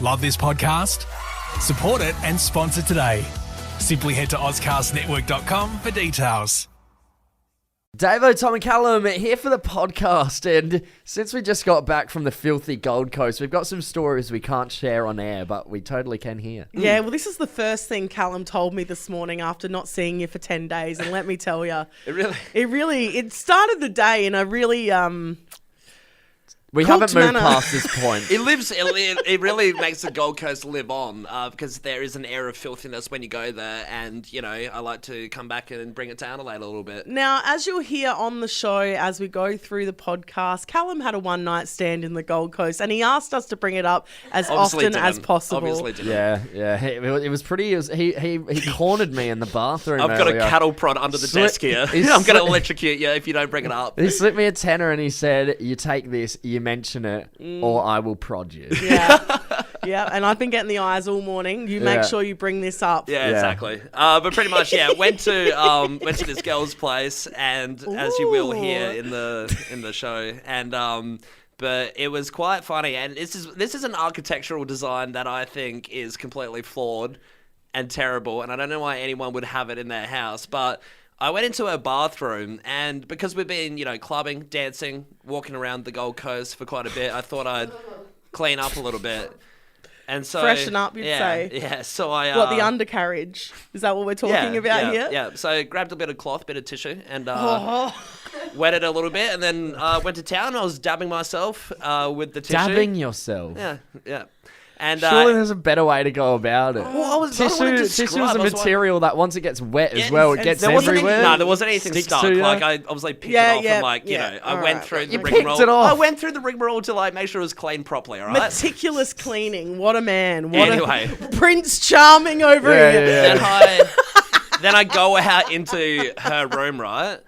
Love this podcast? Support it and sponsor today. Simply head to ozcastnetwork.com for details. Davo, Tom and Callum here for the podcast, and since we just got back from the filthy Gold Coast, we've got some stories we can't share on air, but we totally can hear. Yeah, well, this is the first thing Callum told me this morning after not seeing you for 10 days, and let me tell you, it started the day in a really We haven't moved past this point. It really makes the Gold Coast live on because there is an air of filthiness when you go there, and you know I like to come back and bring it down a little bit. Now, as you'll hear on the show as we go through the podcast, Callum had a one-night stand in the Gold Coast, and he asked us to bring it up as often as possible. Obviously didn't. Yeah. It was pretty. He cornered me in the bathroom. I've got a cattle prod under the desk here. I'm going to electrocute you if you don't bring it up. He slipped me a tenner and he said, "You take this, you mention it, or I will prod you." Yeah, and I've been getting the eyes all morning. You make sure you bring this up. Yeah, exactly. But pretty much, went to this girl's place, and as you will hear in the show, and but it was quite funny. And this is an architectural design that I think is completely flawed and terrible, and I don't know why anyone would have it in their house, but I went into her bathroom, and because we've been, clubbing, dancing, walking around the Gold Coast for quite a bit, I thought I'd clean up a little bit. And so Freshen up, you'd say. Yeah, so I... the undercarriage? Is that what we're talking about here? Yeah, so I grabbed a bit of cloth, bit of tissue, and wet it a little bit, and then went to town. I was dabbing myself with the tissue. Dabbing yourself? Yeah. And surely there's a better way to go about it. Well, tissue is a material that once it gets wet as well, it gets everywhere. No, there wasn't anything stuck. Like I obviously picked it off and I went through the rigmarole. I went through the rigmarole to make sure it was cleaned properly. All right. Meticulous cleaning. What a man. Anyway, Prince Charming over here. Yeah. Then I go out into her room, right?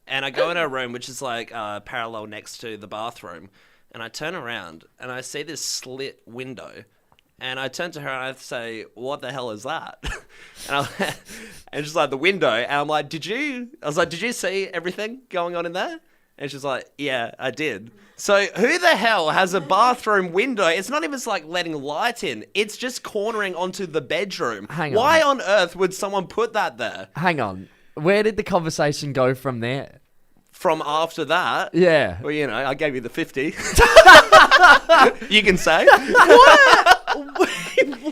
And I go in her room, which is parallel next to the bathroom. And I turn around and I see this slit window, and I turn to her and I say, "What the hell is that?" and she's like, "The window." And I'm like, "Did you see everything going on in there?" And she's like, "Yeah, I did." So who the hell has a bathroom window? It's not even letting light in. It's just cornering onto the bedroom. Hang on. Why on earth would someone put that there? Hang on. Where did the conversation go from there? From after that, well, I gave you the 50. You can say.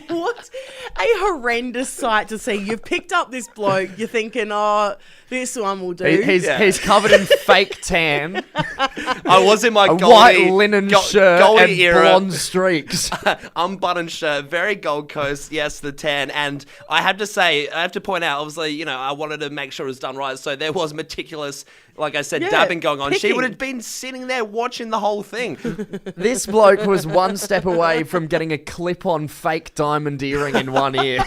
What a horrendous sight to see. You've picked up this bloke. You're thinking, oh, this one will do. He's covered in fake tan. I was in my white linen shirt and era. blonde streaks. Unbuttoned shirt, very Gold Coast. Yes, the tan. And I have to point out, obviously, I wanted to make sure it was done right. So there was meticulous, like I said, dabbing going on. She would have been sitting there watching the whole thing. This bloke was one step away from getting a clip-on fake diamond earring in one ear.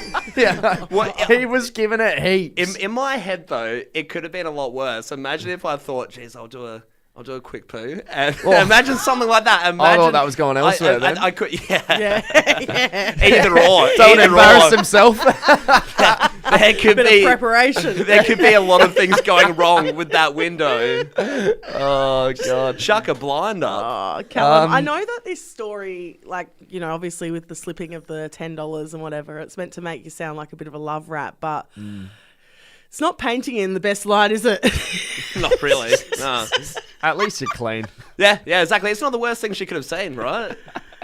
He was giving it heaps. In my head, though, it could have been a lot worse. Imagine if I thought, geez, I'll do a quick poo. And imagine something like that. I thought that was going elsewhere then. I could, yeah. Either or. Don't embarrass himself. There could Bit of preparation. There could be a lot of things going wrong with that window. Oh, God. Chuck a blinder. Oh, Callum, I know that this story, obviously with the slipping of the $10 and whatever, it's meant to make you sound like a bit of a love rap, but... It's not painting in the best light, is it? Not really. No. At least you're clean. Yeah, exactly. It's not the worst thing she could have seen, right?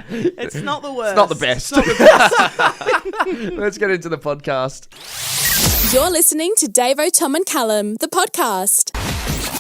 It's not the worst. It's not the best. Let's get into the podcast. You're listening to Davo, Tom and Callum, the podcast.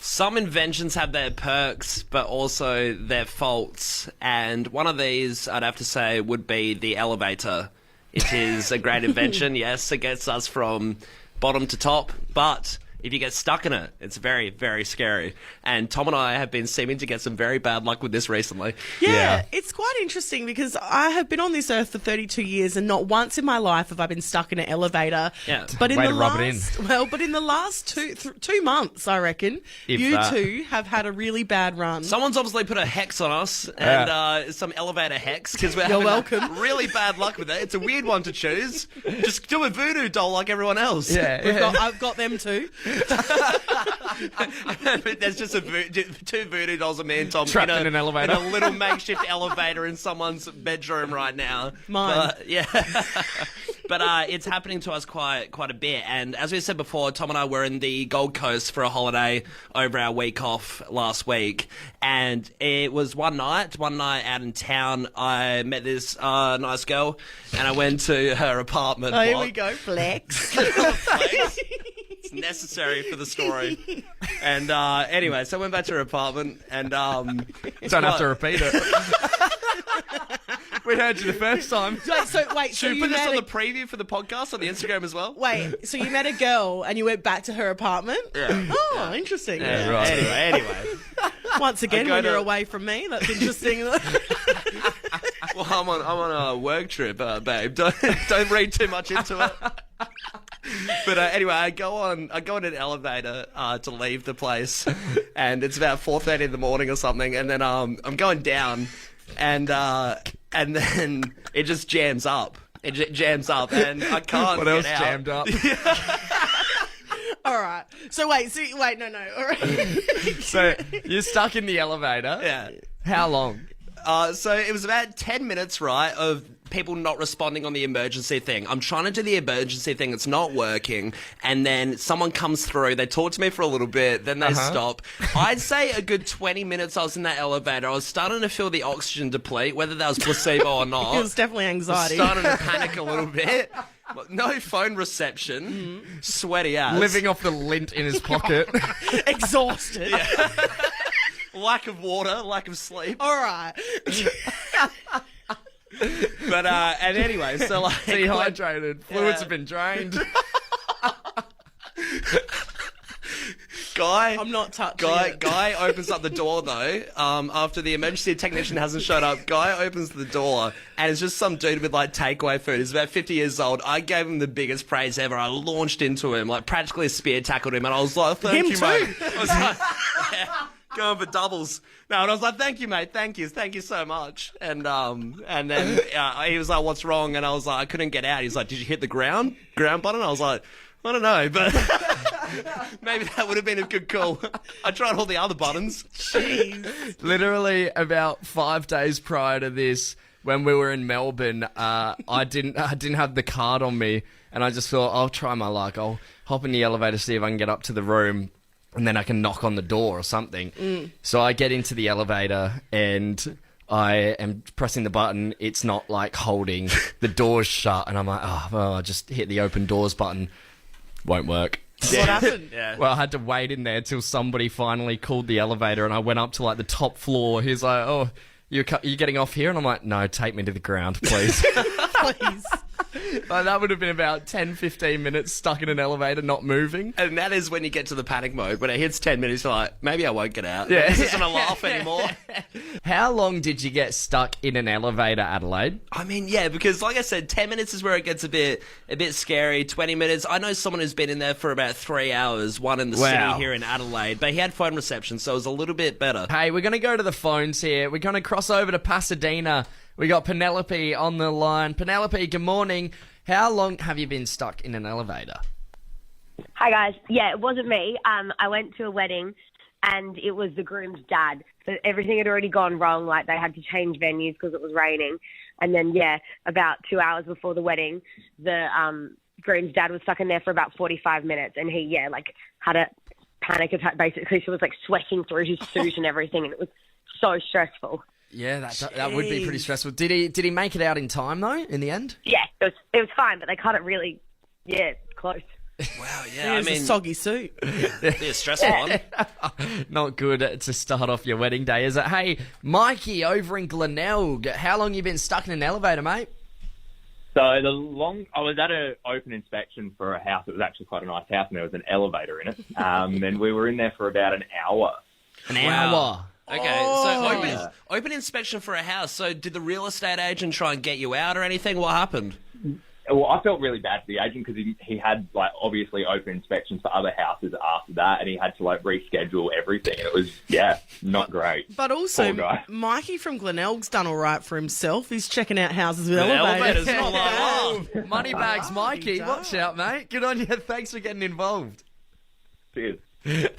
Some inventions have their perks, but also their faults. And one of these, I'd have to say, would be the elevator. It is a great invention. Yes, it gets us from bottom to top, but if you get stuck in it, it's very, very scary. And Tom and I have been seeming to get some very bad luck with this recently. Yeah, it's quite interesting because I have been on this earth for 32 years and not once in my life have I been stuck in an elevator. Yeah. But in Way the to rub it in. but in the last two months, I reckon, two have had a really bad run. Someone's obviously put a hex on us, and some elevator hex, because we're having welcome. really bad luck with it. It's a weird one to choose. Just do a voodoo doll like everyone else. Yeah. I've got them too. There's just two voodoo dolls of me and Tom Trapped in an elevator. in a little makeshift elevator in someone's bedroom right now. Mine. But it's happening to us quite a bit. And as we said before, Tom and I were in the Gold Coast for a holiday over our week off last week. And it was one night out in town. I met this nice girl and I went to her apartment. Oh, here we go, flex. It's necessary for the story. And anyway, so I went back to her apartment and... Don't have to repeat it. We heard you the first time. Wait, Should we put this on the preview for the podcast on the Instagram as well? Wait, so you met a girl and you went back to her apartment? Yeah. Oh, interesting. Yeah, right. Anyway. Once again, I go when you're to- away from me, that's interesting. Well, I'm on a work trip, babe. Don't read too much into it. But anyway, I go on an elevator to leave the place, and it's about 4:30 in the morning or something, and then I'm going down, and then it just jams up. It jams up, and I can't What get else out. jammed up? All right. So wait, no. All right. So you're stuck in the elevator. Yeah. How long? So it was about 10 minutes, right, of people not responding on the emergency thing. I'm trying to do the emergency thing. It's not working. And then someone comes through. They talk to me for a little bit. Then they stop. I'd say a good 20 minutes I was in that elevator. I was starting to feel the oxygen deplete, whether that was placebo or not. It was definitely anxiety. Starting to panic a little bit. No phone reception. Sweaty ass. Living off the lint in his pocket. Exhausted. Lack of water. Lack of sleep. All right. But, and anyway, so like... Dehydrated. Fluids have been drained. I'm not touching it. Guy opens up the door though. After the emergency technician hasn't showed up, guy opens the door and it's just some dude with like takeaway food. He's about 50 years old. I gave him the biggest praise ever. I launched into him, like practically spear tackled him, and I was like, "Thank you, mate." I was like, going for doubles. No, and I was like, "Thank you, mate. Thank you so much." And then he was like, "What's wrong?" And I was like, "I couldn't get out." He's like, "Did you hit the ground button?" I was like, "I don't know, but." Maybe that would have been a good call. I tried all the other buttons. Jeez. Literally about 5 days prior to this, when we were in Melbourne, I didn't have the card on me, and I just thought, I'll try my luck. I'll hop in the elevator, see if I can get up to the room, and then I can knock on the door or something. So I get into the elevator, and I am pressing the button. It's not like holding. The door's shut, and I'm like, oh, well, I just hit the open doors button. Won't work. What happened? Yeah. Well, I had to wait in there till somebody finally called the elevator, and I went up to like the top floor. He's like, "Oh, you getting off here?" And I'm like, "No, take me to the ground, please." Please. Like, that would have been about 10, 15 minutes stuck in an elevator, not moving. And that is when you get to the panic mode. When it hits 10 minutes, you're like, maybe I won't get out. Yeah. This isn't a laugh anymore. How long did you get stuck in an elevator, Adelaide? I mean, yeah, because like I said, 10 minutes is where it gets a bit scary. 20 minutes. I know someone who's been in there for about 3 hours, one in the Wow. city here in Adelaide, but he had phone reception, so it was a little bit better. Hey, we're going to go to the phones here. We're going to cross over to Pasadena. We got Penelope on the line. Penelope, good morning. How long have you been stuck in an elevator? Hi, guys. Yeah, it wasn't me. I went to a wedding, and it was the groom's dad. So everything had already gone wrong. Like, they had to change venues because it was raining. And then, about 2 hours before the wedding, the groom's dad was stuck in there for about 45 minutes. And he, had a panic attack, basically. She was, sweating through his suit and everything, and it was so stressful. Yeah, that would be pretty stressful. Did he make it out in time, though, in the end? Yeah, it was fine, but they cut it really, close. Wow, It yeah, I was a mean, soggy suit. be a stressful one. Not good to start off your wedding day, is it? Hey, Mikey over in Glenelg, how long you been stuck in an elevator, mate? So I was at an open inspection for a house. It was actually quite a nice house, and there was an elevator in it. And we were in there for about an hour. An Wow. hour. Okay, Oh. so open inspection for a house. So did the real estate agent try and get you out or anything? What happened? Well, I felt really bad for the agent because he had obviously open inspections for other houses after that, and he had to reschedule everything. It was not great. But also, Poor guy. Mikey from Glenelg's done all right for himself. He's checking out houses with elevators, elevators. not like that. Moneybags, Mikey, does. watch out, mate. Good on you. Thanks for getting involved. Cheers.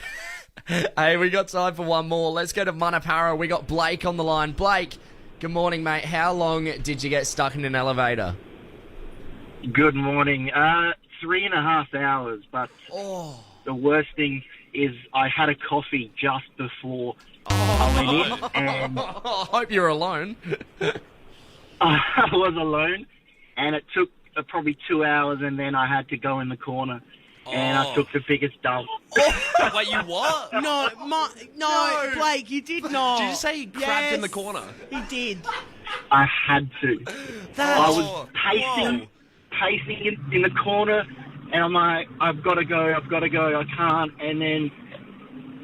Hey, we got time for one more. Let's go to Manapara. We got Blake on the line. Blake, good morning, mate. How long did you get stuck in an elevator? Good morning. 3.5 hours, but the worst thing is I had a coffee just before I went in, and I hope you're alone. I was alone, and it took probably 2 hours, and then I had to go in the corner, and I took the biggest dump. Wait, you what? No, Blake, you did not. Did you say he crapped in the corner? He did. I had to. I was pacing in the corner, and I'm like, I've got to go, I can't, and then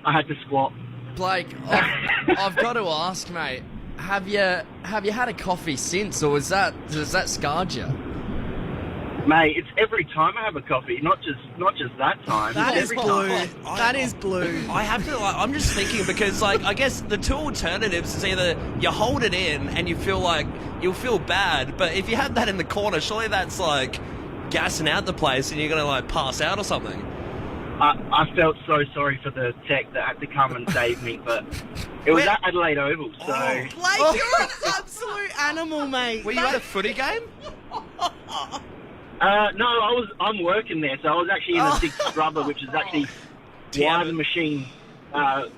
I had to squat. Blake, I've got to ask, mate. Have you had a coffee since, or has that scarred you? Mate, it's every time I have a coffee, not just that time. That is Every blue. time. That is blue. I have to, I'm just thinking because, I guess the two alternatives is either you hold it in and you feel like you'll feel bad, but if you have that in the corner, surely that's gassing out the place and you're going to pass out or something. I felt so sorry for the tech that had to come and save me, but it was at Adelaide Oval, so... Blake, you're an absolute animal, mate. Were you at a footy game? No, I'm working there, so I was actually in the sixth scrubber, which is actually why the machine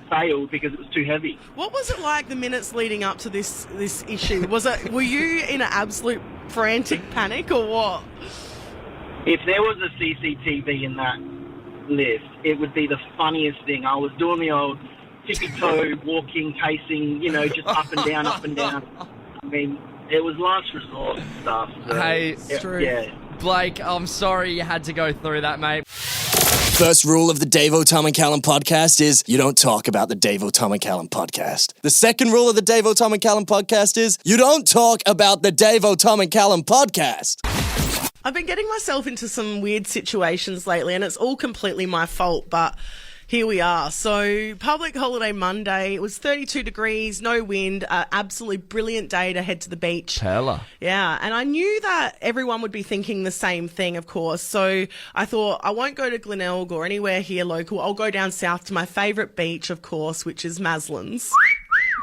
failed, because it was too heavy. What was it like the minutes leading up to this issue? Were you in an absolute frantic panic or what? If there was a CCTV in that lift, it would be the funniest thing. I was doing the old tippy-toe, walking, pacing, just up and down, up and down. I mean, it was last resort stuff. So, Hey, it's true. Yeah. Blake, I'm sorry you had to go through that, mate. First rule of the Davo, Tom and Callum podcast is you don't talk about the Davo, Tom and Callum podcast. The second rule of the Davo, Tom and Callum podcast is you don't talk about the Davo, Tom and Callum podcast. I've been getting myself into some weird situations lately, and it's all completely my fault, but here we are. So, public holiday Monday, it was 32 degrees, no wind, absolutely brilliant day to head to the beach. Hella. Yeah, and I knew that everyone would be thinking the same thing, of course. So I thought, I won't go to Glenelg or anywhere here local. I'll go down south to my favourite beach, of course, which is Maslin's.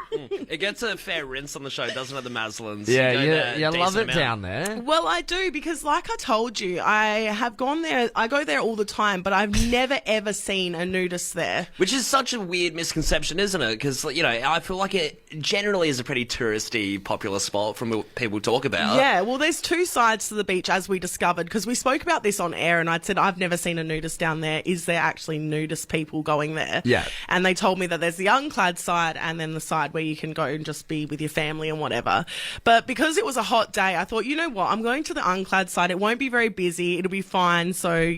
It gets a fair rinse on the show, doesn't it, the Maslins? Yeah, you love it down there. Well, I do, because like I told you, I have gone there, I go there all the time, but I've never ever seen a nudist there. Which is such a weird misconception, isn't it? Because, I feel like it generally is a pretty touristy, popular spot from what people talk about. Yeah, well, there's two sides to the beach, as we discovered, because we spoke about this on air, and I'd said, I've never seen a nudist down there. Is there actually nudist people going there? Yeah. And they told me that there's the unclad side and then the side where you can go and just be with your family and whatever. But because it was a hot day, I thought, you know what, I'm going to the unclad side. It won't be very busy. It'll be fine. So,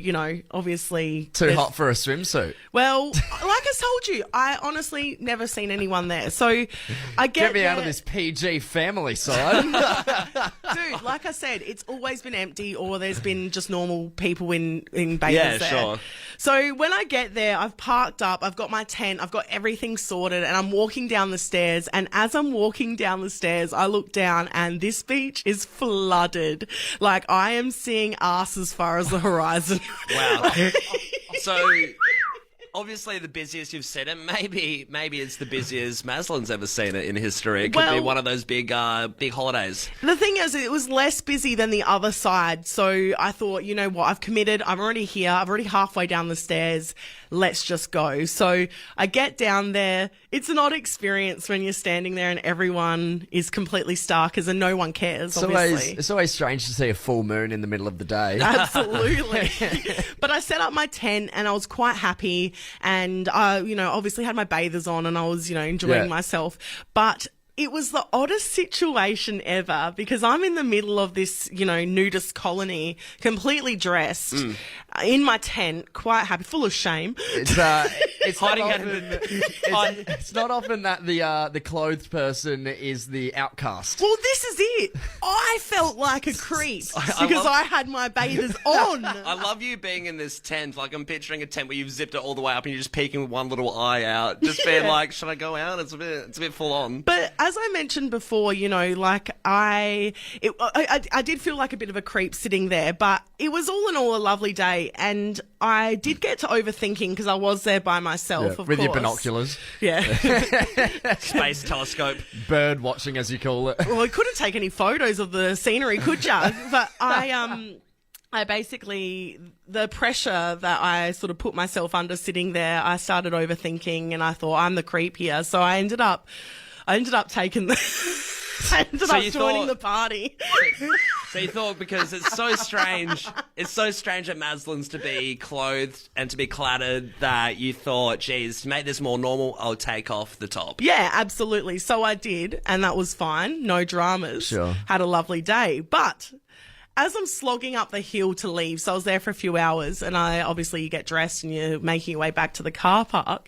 obviously... Too hot for a swimsuit. Well, like I told you, I honestly never seen anyone there. So I Get me out of this PG family side. Dude, like I said, it's always been empty, or there's been just normal people in bathers there. Sure. So when I get there, I've parked up, I've got my tent, I've got everything sorted, and I'm walking down the stairs. And as I'm walking down the stairs, I look down, and this beach is flooded. Like, I am seeing arse as far as the horizon. Wow. So, obviously the busiest you've seen it. Maybe it's the busiest Maslin's ever seen it in history. It could be one of those big holidays. The thing is, it was less busy than the other side. So I thought, you know what, I've committed. I'm already here. I'm already halfway down the stairs. Let's just go. So I get down there. It's an odd experience when you're standing there and everyone is completely starkers and no one cares, obviously. It's always strange to see a full moon in the middle of the day. Absolutely. But I set up my tent and I was quite happy, and I, obviously had my bathers on and I was, enjoying myself. But it was the oddest situation ever, because I'm in the middle of this, nudist colony, completely dressed, in my tent, quite happy, full of shame. It's Hiding not out often, it's not often that the clothed person is the outcast. Well, this is it. I felt like a creep because I had my bathers on. I love you being in this tent. Like, I'm picturing a tent where you've zipped it all the way up and you're just peeking with one little eye out, just being like, should I go out? It's a bit full on. But as I mentioned before, you know, like I did feel like a bit of a creep sitting there, but it was all in all a lovely day, and I did get to overthinking because I was there by myself, of with course. your binoculars. Yeah. Space telescope. Bird watching, as you call it. Well, we couldn't take any photos of the scenery, could ya? But I basically, the pressure that I sort of put myself under sitting there, I started overthinking, and I thought, I'm the creep here. So I ended up taking joining the party. So you thought, because it's so strange at Maslin's to be clothed and to be clattered, that you thought, geez, to make this more normal, I'll take off the top. Yeah, absolutely. So I did, and that was fine. No dramas. Sure. Had a lovely day. But as I'm slogging up the hill to leave, so I was there for a few hours, and you get dressed and you're making your way back to the car park.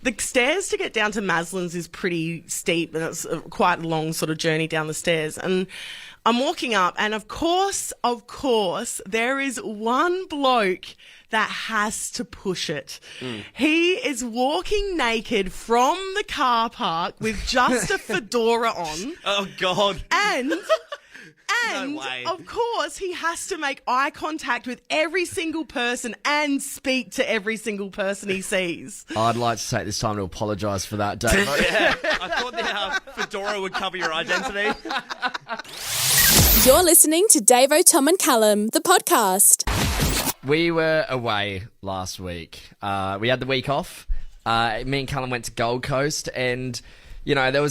The stairs to get down to Maslin's is pretty steep, and it's quite a long sort of journey down the stairs. And I'm walking up, and of course, there is one bloke that has to push it. He is walking naked from the car park with just a fedora on. Oh, God. And No way. of course, he has to make eye contact with every single person and speak to every single person he sees. I'd like to take this time to apologise for that, Dave. Yeah, I thought the fedora would cover your identity. You're listening to Davo, Tom and Callum, the podcast. We were away last week. We had the week off. Me and Callum went to Gold Coast, and, you know, there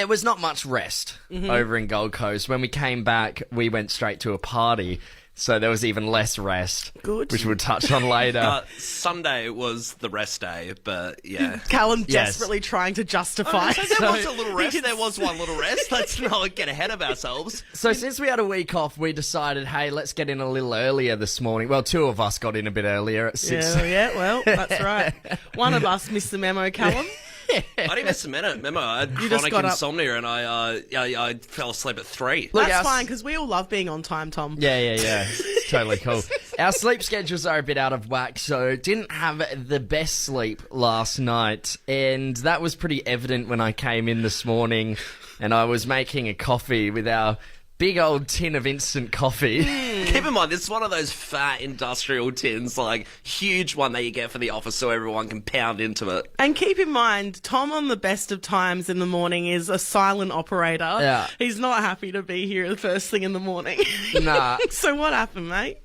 was not much rest over in Gold Coast. When we came back, we went straight to a party, so there was even less rest. Good. Which we'll touch on later. Sunday was the rest day, but yeah. Callum Yes. desperately trying to justify. There was a little rest. There was one little rest. Let's not get ahead of ourselves. So since we had a week off, we decided, hey, let's get in a little earlier this morning. Well, two of us got in a bit earlier at 6. Well, that's right. One of us missed the memo, Callum. I didn't miss a minute. Remember, I had You just chronic got up. insomnia, and I fell asleep at 3. Look, That's our- fine, because we all love being on time, Tom. Yeah. It's totally cool. Our sleep schedules are a bit out of whack, so didn't have the best sleep last night, and that was pretty evident when I came in this morning and I was making a coffee with our big old tin of instant coffee. Keep in mind, this is one of those fat industrial tins, like huge one that you get for the office so everyone can pound into it. And keep in mind, Tom on the best of times in the morning is a silent operator. Yeah. He's not happy to be here the first thing in the morning. Nah. So what happened, mate?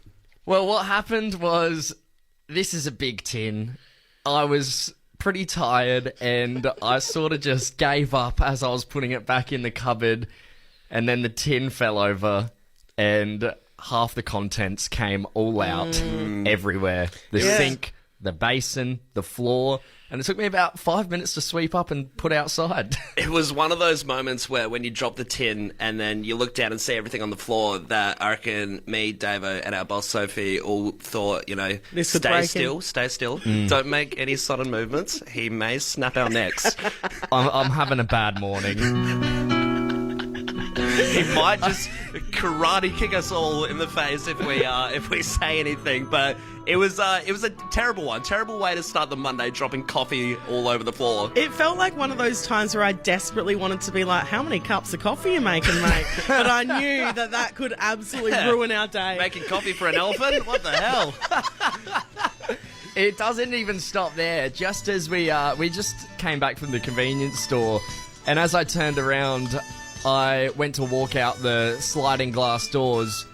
Well, what happened was, this is a big tin. I was pretty tired, and I sort of just gave up as I was putting it back in the cupboard. And then the tin fell over, and half the contents came all out everywhere. The sink, the basin, the floor. And it took me about 5 minutes to sweep up and put outside. It was one of those moments where when you drop the tin and then you look down and see everything on the floor, that I reckon me, Davo, and our boss Sophie all thought, you know, This could stay break still, him. stay still. Don't make any sudden movements. He may snap our necks. I'm having a bad morning. He might just karate kick us all in the face if we say anything. But it was a terrible one. Terrible way to start the Monday, dropping coffee all over the floor. It felt like one of those times where I desperately wanted to be like, how many cups of coffee are you making, mate? But I knew that could absolutely ruin our day. Making coffee for an elephant? What the hell? It doesn't even stop there. Just as we just came back from the convenience store, and as I turned around, I went to walk out the sliding glass doors,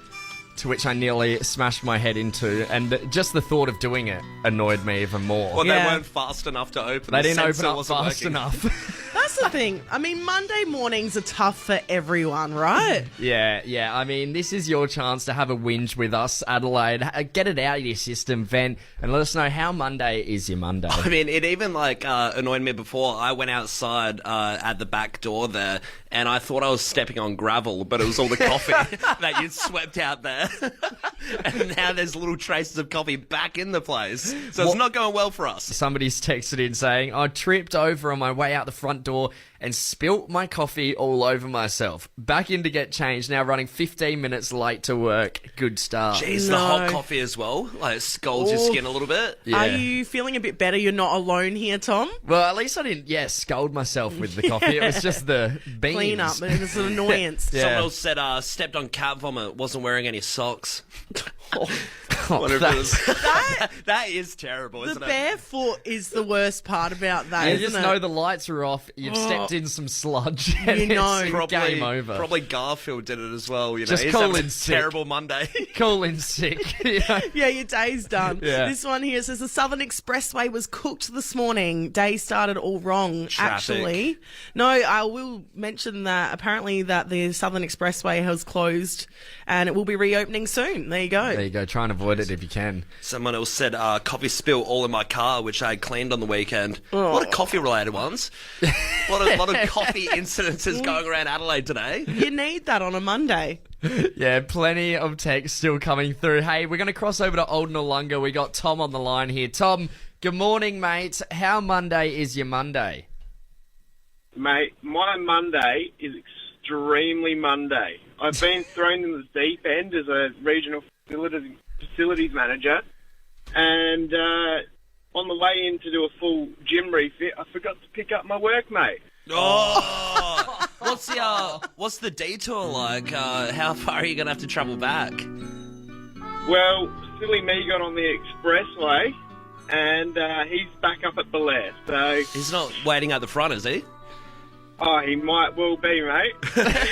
to which I nearly smashed my head into, and just the thought of doing it annoyed me even more. Well, Yeah. they weren't fast enough to open. They The didn't open sensor up wasn't fast working. enough. That's the thing. I mean, Monday mornings are tough for everyone, right? Yeah. I mean, this is your chance to have a whinge with us, Adelaide. Get it out of your system, vent, and let us know how Monday is your Monday. I mean, it even annoyed me before. I went outside at the back door there, and I thought I was stepping on gravel, but it was all the coffee that you'd swept out there. And now there's little traces of coffee back in the place. So it's not going well for us. Somebody's texted in saying, I tripped over on my way out the front door floor and spilt my coffee all over myself. Back in to get changed, now running 15 minutes late to work. Good start. Jeez, the hot coffee as well. Like, it scalds your skin a little bit. Yeah. Are you feeling a bit better? You're not alone here, Tom? Well, at least I didn't, scald myself with the coffee. It was just the beans. Clean up, but it was an annoyance. Yeah. Someone else said stepped on cat vomit, wasn't wearing any socks. Whatever it was. That is terrible, The isn't it? barefoot is the worst part about that, You isn't just it? know the lights are off, you've stepped in some sludge, and You know. it's game over. Probably Garfield did it as well. You know, Just he's call having in a sick. terrible Monday. Call in sick. You know? Yeah, your day's done. Yeah. This one here says the Southern Expressway was cooked this morning. Day started all wrong, Traffic. actually. No, I will mention that apparently that the Southern Expressway has closed and it will be reopening soon. There you go. There you go, try and avoid it if you can. Someone else said coffee spill all in my car, which I had cleaned on the weekend. A lot of coffee-related ones. A lot of coffee incidences going around Adelaide today. You need that on a Monday. Yeah, plenty of text still coming through. Hey, we're going to cross over to Old Noongar. We got Tom on the line here. Tom, good morning, mate. How Monday is your Monday? Mate, my Monday is extremely Monday. I've been thrown in the deep end as a regional facilities manager, and on the way in to do a full gym refit, I forgot to pick up my workmate. Oh, what's the detour like? How far are you gonna have to travel back? Well, silly me got on the expressway, and he's back up at Belair. So He's not waiting at the front, is he? he might well be, mate.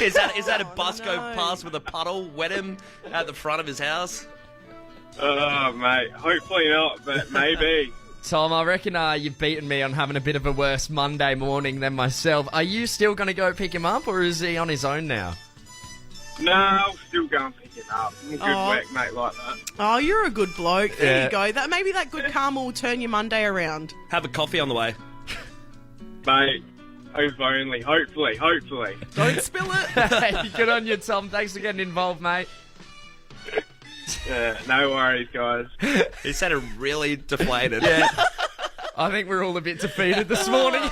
is that a bus go past with a puddle, wet him at the front of his house? Oh, mate, hopefully not, but maybe. Tom, I reckon you've beaten me on having a bit of a worse Monday morning than myself. Are you still going to go pick him up, or is he on his own now? No, I'll still go and pick him up. I'm a good workmate like that. Oh, you're a good bloke. There Yeah. you go. Maybe that good karma will turn your Monday around. Have a coffee on the way. Mate, hope only. Hopefully. Don't spill it. Hey, good on you, Tom. Thanks for getting involved, mate. No worries, guys. He sounded really deflated. Yeah. I think we're all a bit defeated this morning.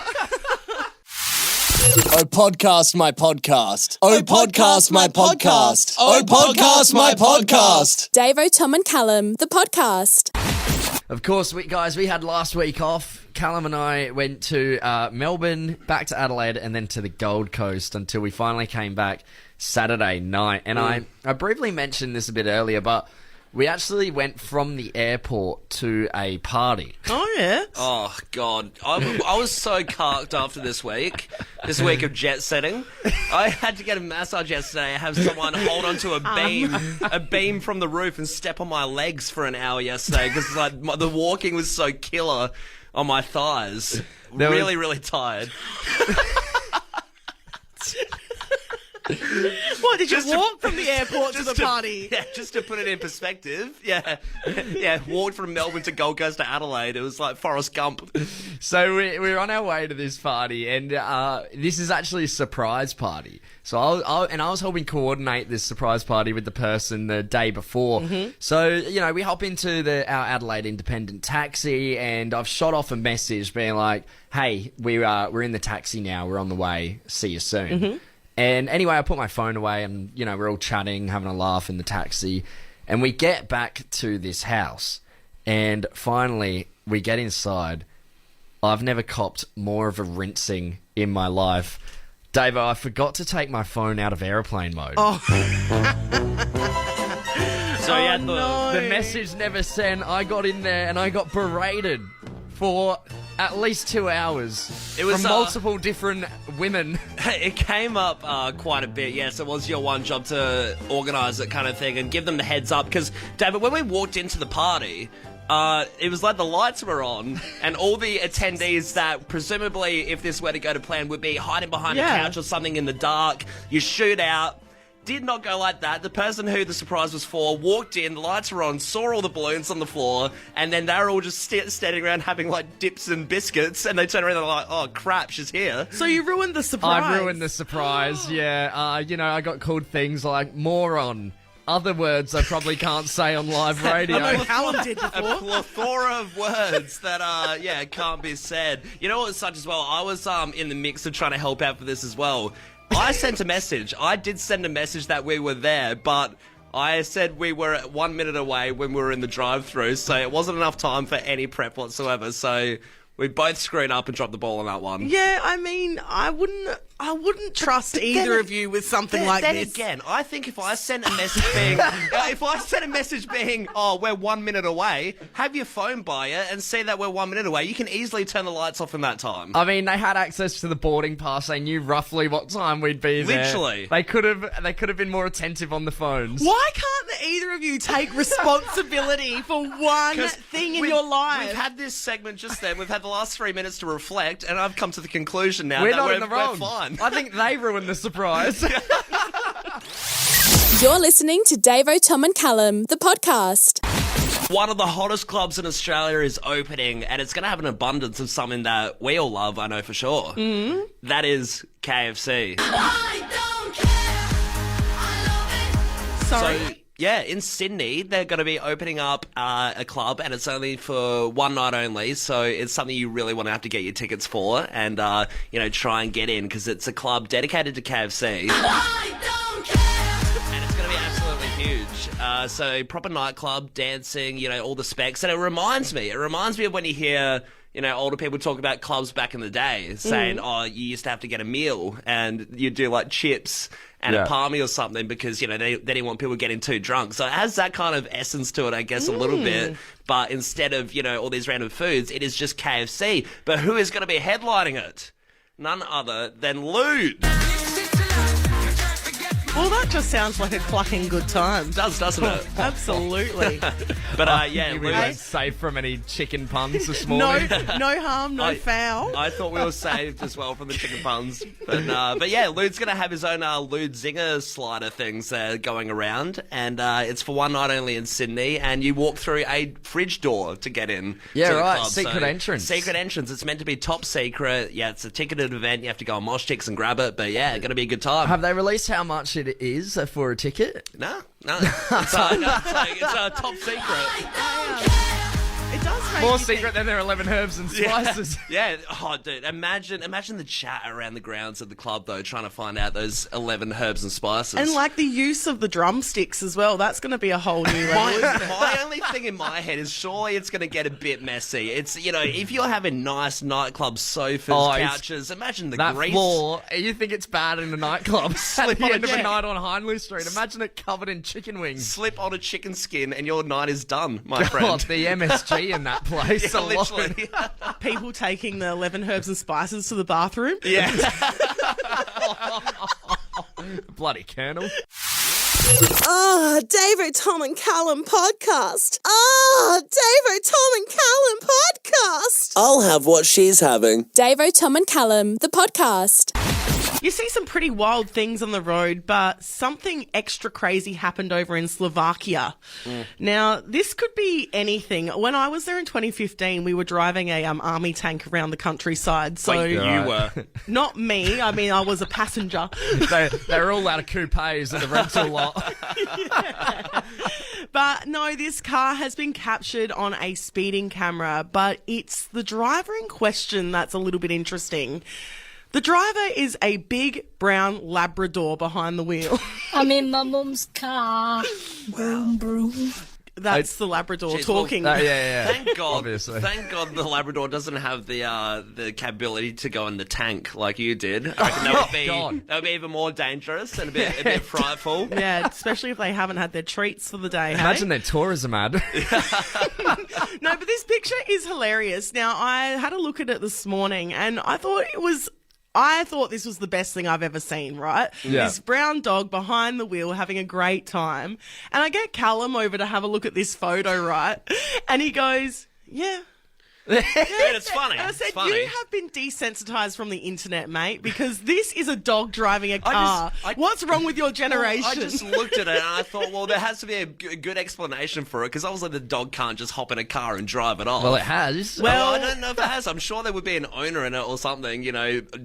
Oh, podcast my podcast. Oh, podcast my podcast. Oh, podcast my podcast. Davo, Tom and Callum, the podcast. Of course, we had last week off. Callum and I went to Melbourne, back to Adelaide, and then to the Gold Coast until we finally came back Saturday night. And I briefly mentioned this a bit earlier, but we actually went from the airport to a party. Oh, yeah. Oh, God. I was so carked after this week of jet setting. I had to get a massage yesterday. I have someone hold onto a beam from the roof and step on my legs for an hour yesterday because the walking was so killer on my thighs. Really tired. What, did you walk from the airport to the party? Yeah, just to put it in perspective. Yeah, walked from Melbourne to Gold Coast to Adelaide. It was like Forrest Gump. So we're on our way to this party, and this is actually a surprise party. So I was helping coordinate this surprise party with the person the day before. Mm-hmm. So, we hop into our Adelaide Independent taxi, and I've shot off a message being like, hey, we're in the taxi now. We're on the way. See you soon. Mm-hmm. And anyway, I put my phone away and, we're all chatting, having a laugh in the taxi. And we get back to this house. And finally, we get inside. I've never copped more of a rinsing in my life. Davo, I forgot to take my phone out of airplane mode. Oh. So you had The message never sent. I got in there and I got berated for at least 2 hours. It was from multiple different women. It came up quite a bit, yes. It was your one job to organise it kind of thing and give them the heads up. Because, David, when we walked into the party, it was like the lights were on and all the attendees that presumably, if this were to go to plan, would be hiding behind a couch or something in the dark. You shoot out. Did not go like that. The person who the surprise was for walked in, the lights were on, saw all the balloons on the floor, and then they were all just standing around having like dips and biscuits, and they turned around and they're like, oh crap, she's here. So you ruined the surprise. I ruined the surprise, yeah. I got called things like moron, other words I probably can't say on live radio. I know Callum did A before. plethora of words that can't be said. You know what was such as well? I was in the mix of trying to help out for this as well. I sent a message. I did send a message that we were there, but I said we were 1 minute away when we were in the drive-through, so it wasn't enough time for any prep whatsoever. So we both screwed up and dropped the ball on that one. Yeah, I mean, I wouldn't trust either of you with something like then this. Again, I think if I sent a message being, oh, we're 1 minute away, have your phone by you and see that we're 1 minute away. You can easily turn the lights off in that time. I mean, they had access to the boarding pass. They knew roughly what time we'd be there. Literally. They could have been more attentive on the phones. Why can't either of you take responsibility for one thing in your life? We've had this segment just then. We've had the last 3 minutes to reflect, and I've come to the conclusion now We're that not we're, in the wrong. we're fine. I think they ruined the surprise. You're listening to Davo, Tom and Callum, the podcast. One of the hottest clubs in Australia is opening, and it's going to have an abundance of something that we all love, I know for sure. Mm-hmm. That is KFC. Sorry. So, yeah, in Sydney, they're going to be opening up a club, and it's only for one night only, so it's something you really want to have to get your tickets for and, try and get in, because it's a club dedicated to KFC. And it's going to be absolutely huge. So proper nightclub, dancing, all the specs. And it reminds me of when you hear, older people talk about clubs back in the day, saying, you used to have to get a meal and you'd do like chips and a palmy or something because, they didn't want people getting too drunk. So it has that kind of essence to it, I guess, a little bit. But instead of, all these random foods, it is just KFC. But who is going to be headlining it? None other than Lude. Well, that just sounds like a clucking good time. It does, doesn't it? Absolutely. But, we Lude. weren't safe from any chicken puns this morning. No harm, no foul. I thought we were saved as well from the chicken puns. But yeah, Lude's going to have his own Lude Zinger slider things going around. And it's for one night only in Sydney. And you walk through a fridge door to get in. Yeah, to the right. club. Secret entrance. Secret entrance. It's meant to be top secret. Yeah, it's a ticketed event. You have to go on Mosh Ticks and grab it. But yeah, it's going to be a good time. Have they released how much it is for a ticket? No. It's a top secret. It does make More me secret than their 11 herbs and spices. Yeah. Oh, dude. Imagine the chat around the grounds of the club, though, trying to find out those 11 herbs and spices. And like the use of the drumsticks as well. That's going to be a whole new level. My only thing in my head is surely it's going to get a bit messy. It's, if you're having nice nightclub sofas, couches, imagine the that grease. floor, you think it's bad in a nightclub. At the on end a of a chick- night on Hindley Street. Imagine it covered in chicken wings. Slip on a chicken skin and your night is done, my God, friend. the MSG in that place. Yeah, alone. literally. People taking the 11 herbs and spices to the bathroom. Yeah. Bloody Colonel. Davo, Tom and Callum podcast. Davo, Tom and Callum podcast. I'll have what she's having. Davo, Tom and Callum, the podcast. You see some pretty wild things on the road, but something extra crazy happened over in Slovakia. Now, this could be anything. When I was there in 2015, we were driving a army tank around the countryside. So Wait, you were? Not me. I mean, I was a passenger. They're all out of coupes at the rental lot. Yeah. But no, this car has been captured on a speeding camera, but it's the driver in question that's a little bit interesting. The driver is a big brown Labrador behind the wheel. I'm in my mum's car. Broom, broom. That's the Labrador Jeez, talking. Yeah. Thank God. Obviously. Thank God the Labrador doesn't have the capability to go in the tank like you did. I reckon that would be even more dangerous and a bit frightful. Yeah, especially if they haven't had their treats for the day. Imagine their tourism ad. No, but this picture is hilarious. Now, I had a look at it this morning and I thought this was the best thing I've ever seen, right? Yeah. This brown dog behind the wheel having a great time. And I get Callum over to have a look at this photo, right? And he goes, yeah, it's funny. And I said, It's funny. you have been desensitized from the internet, mate, because this is a dog driving a car. What's wrong with your generation? I just looked at it and I thought, well, there has to be a good explanation for it, because obviously the dog can't just hop in a car and drive it off. Well, it has. Well, I don't know if it has. I'm sure there would be an owner in it or something,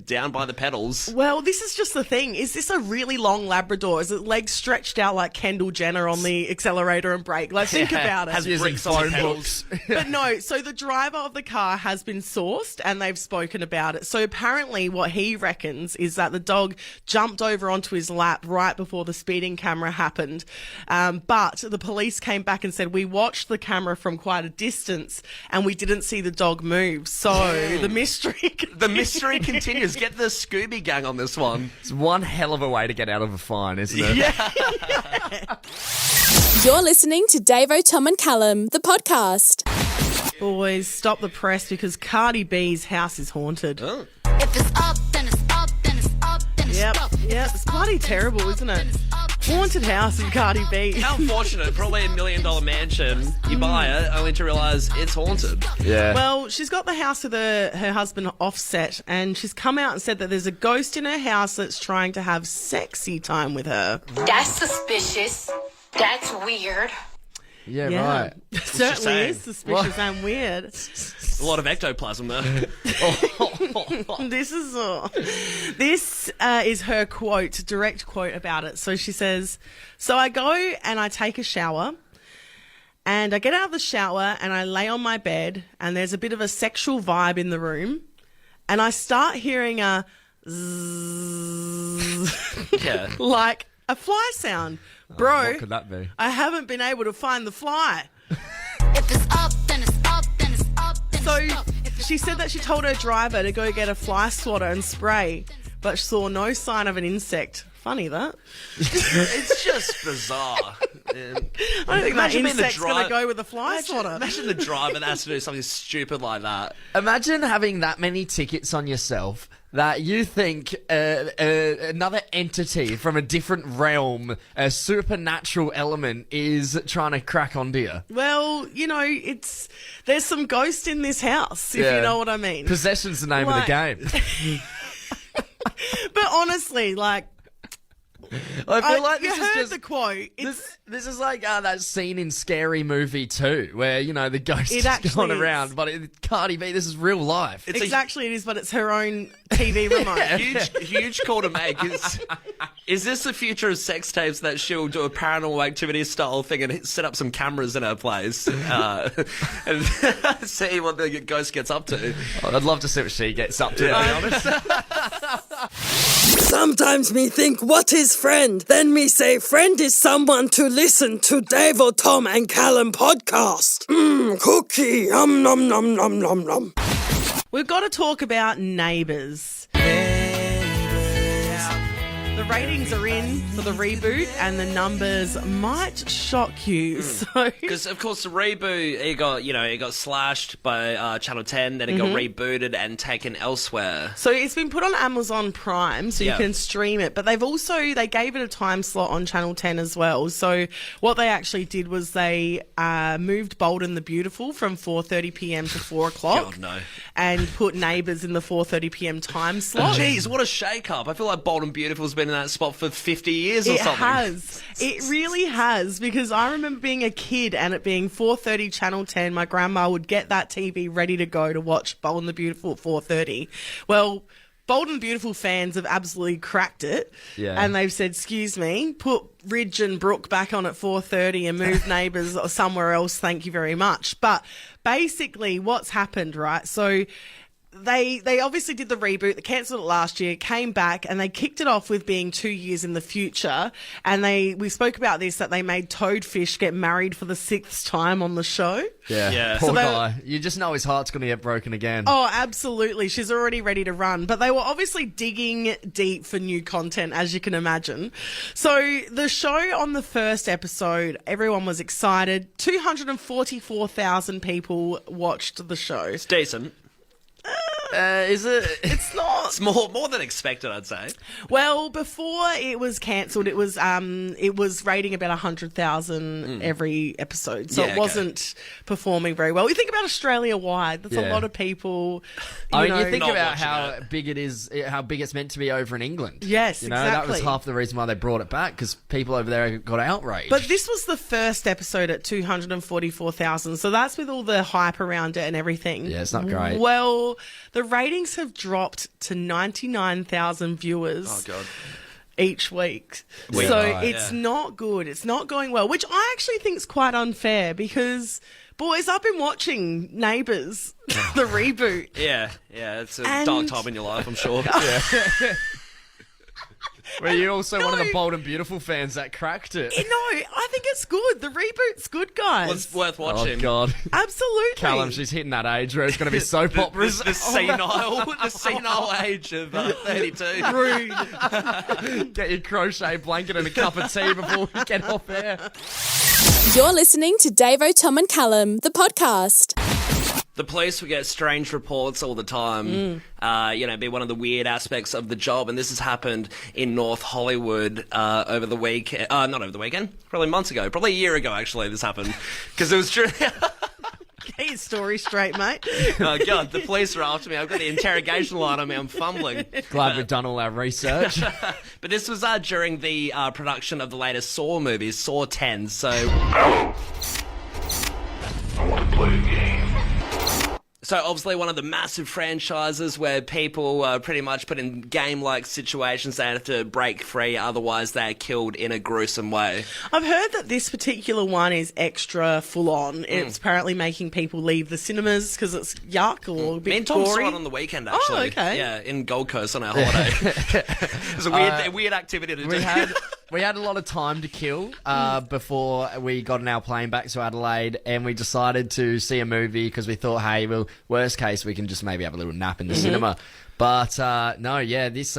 down by the pedals. Well, this is just the thing. Is this a really long Labrador? Is it legs stretched out like Kendall Jenner on the accelerator and brake? Like, think about it. Has bricks on the pedals. But no, so the driver of the car has been sourced and they've spoken about it. So apparently what he reckons is that the dog jumped over onto his lap right before the speeding camera happened. But the police came back and said, we watched the camera from quite a distance and we didn't see the dog move. So the mystery continues. The mystery continues. Get the Scooby Gang on this one. It's one hell of a way to get out of a fine, isn't it? Yeah. You're listening to Davo, Tom and Callum, the podcast. Boys, stop the press because Cardi B's house is haunted. Oh. If it's up, then it's up, then it's up, then it's Yep, up. yep. It's bloody terrible, isn't it? Haunted house of Cardi B. How unfortunate. Probably $1 million mansion. You buy it only to realise it's haunted. Yeah. Well, she's got the house with her husband Offset, and she's come out and said that there's a ghost in her house that's trying to have sexy time with her. That's suspicious. That's weird. Yeah, right. Certainly saying? is suspicious and weird. A lot of ectoplasm there. This is her quote, direct quote about it. So she says, so I go and I take a shower and I get out of the shower and I lay on my bed and there's a bit of a sexual vibe in the room and I start hearing a zzz, Yeah. like a fly sound. Bro, What could that be? I haven't been able to find the fly. If it's up, then it's up, then it's up, then So it's up. If it's she said that she told her driver to go get a fly swatter and spray, but saw no sign of an insect. Funny that. It's just bizarre. I don't think that Imagine being the insect's going to dri- go with a fly swatter. Imagine the driver that has to do something stupid like that. Imagine having that many tickets on yourself that you think another entity from a different realm, a supernatural element, is trying to crack onto you. Well, there's some ghost in this house, if you know what I mean. Possession's the name of the game. But honestly, like, I feel like you this is heard just the quote. This is like that scene in Scary Movie 2 where, the ghost It is actually going is. around. But Cardi B, this is real life. Exactly, it is, but it's her own TV remote. Huge call to make. Is this the future of sex tapes, that she'll do a paranormal activity style thing and set up some cameras in her place and see what the ghost gets up to? I'd love to see what she gets up to, to be honest. Sometimes me think, what is friend? Then me say, friend is someone to listen to Davo, Tom and Callum podcast. Cookie, nom nom nom nom nom. We've got to talk about Neighbours. The ratings are in for the reboot and the numbers might shock you. So, Because, of course, the reboot, it got slashed by Channel 10, then it got rebooted and taken elsewhere. So it's been put on Amazon Prime, so you can stream it. But they gave it a time slot on Channel 10 as well. So what they actually did was they moved Bold and the Beautiful from 4:30 p.m. to 4 o'clock. God, no. And put Neighbours in the 4:30 p.m. time slot. Jeez, what a shake-up. I feel like Bold and Beautiful's been in that spot for 50 years or something. It has. It really has, because I remember being a kid and it being 4:30 Channel 10. My grandma would get that TV ready to go to watch Bold and the Beautiful at 4:30. Well, Bold and Beautiful fans have absolutely cracked it. Yeah. And they've said, excuse me, put Ridge and Brooke back on at 4:30 and move Neighbours somewhere else. Thank you very much. But basically what's happened, right? So they obviously did the reboot. They cancelled it last year, came back, and they kicked it off with being 2 years in the future. And we spoke about this, that they made Toadfish get married for the 6th time on the show. Yeah. Poor So they- guy. You just know his heart's going to get broken again. Oh, absolutely. She's already ready to run. But they were obviously digging deep for new content, as you can imagine. So the show, on the first episode, everyone was excited. 244,000 people watched the show. It's decent. Is it? It's not. It's more than expected, I'd say. Well, before it was cancelled, it was rating about 100,000 every episode, so Yeah, it okay. wasn't performing very well. You think about Australia wide, that's a Yeah. lot of people. I mean, know. you think Not about watching how it. big it is, how big it's meant to be over in England. Yes, you know, that was exactly. half the reason why they brought it back, because people over there got outraged. But this was the first episode at 244,000, so that's with all the hype around it and everything. Yeah, it's not great. Well, the ratings have dropped to 99,000 viewers. Oh, God. Each week. Week. So Right, it's yeah. not good. It's not going well, which I actually think is quite unfair because, boys, I've been watching Neighbours, the reboot. Yeah, it's a And- dark time in your life, I'm sure. Were you also one of the No. Bold and Beautiful fans that cracked it? You know, I think it's good. The reboot's good, guys. Well, it's worth Oh, watching. God. Absolutely. Callum, she's hitting that age where it's going to be soap operas. The senile age of 32. Rude. Get your crochet blanket and a cup of tea before we get off air. You're listening to Davo, Tom and Callum, the podcast. The police will get strange reports all the time. Be one of the weird aspects of the job, and this has happened in North Hollywood over the weekend. Not over the weekend, probably months ago, probably a year ago actually. This happened because it was true. Get your story straight, mate. Oh God, the police are after me. I've got the interrogation line on me. I'm fumbling. Glad we've done all our research. But this was during the production of the latest Saw movie, Saw 10. So. So obviously one of the massive franchises where people pretty much put in game-like situations, they have to break free, otherwise they're killed in a gruesome way. I've heard that this particular one is extra full-on. It's apparently making people leave the cinemas because it's yuck or a bit Me and Tom gory. saw it on the weekend, actually. Oh, okay. Yeah, in Gold Coast on our holiday. It was a weird activity to do. We had a lot of time to kill before we got on our plane back to Adelaide, and we decided to see a movie because we thought, hey, well, worst case, we can just maybe have a little nap in the cinema. But this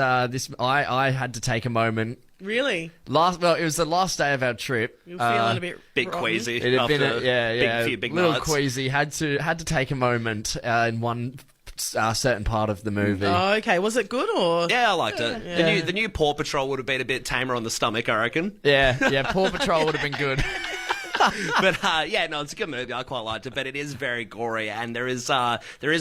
I had to take a moment. Really? It was the last day of our trip. You're feeling a bit Bit rotten. queasy. It had been after few big little nights. queasy. Had to take a moment in one certain part of the movie. Oh, okay. Was it good or? Yeah, I liked it. Yeah. The new Paw Patrol would have been a bit tamer on the stomach, I reckon. Yeah, Paw Patrol would have been good. But it's a good movie. I quite liked it, but it is very gory. And there is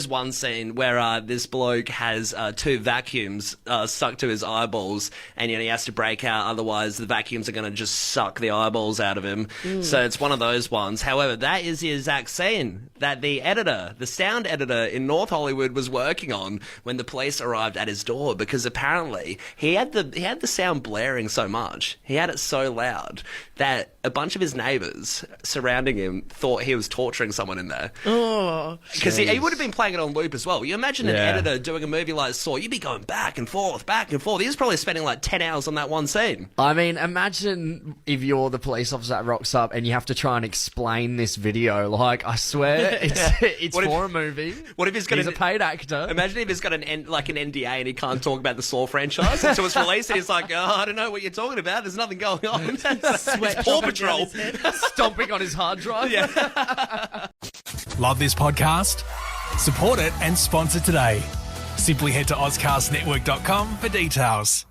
one scene where this bloke has two vacuums stuck to his eyeballs, and he has to break out. Otherwise, the vacuums are going to just suck the eyeballs out of him. So it's one of those ones. However, that is the exact scene that the sound editor in North Hollywood was working on when the police arrived at his door, because apparently he had the sound blaring so much, he had it so loud that a bunch of his neighbours surrounding him thought he was torturing someone in there. Oh. Because he would have been playing it on loop as well. You imagine an editor doing a movie like Saw, you'd be going back and forth. He was probably spending like 10 hours on that one scene. I mean, imagine if you're the police officer that rocks up and you have to try and explain this video. Like, I swear, it's for a movie. What if he's got He's a paid actor. Imagine if he's got an NDA and he can't talk about the Saw franchise until it's released, and he's like, I don't know what you're talking about. There's nothing going on. It's Paw Patrol. Stomping on his hard drive. Love this podcast? Support it and sponsor today. Simply head to AuscastNetwork.com for details.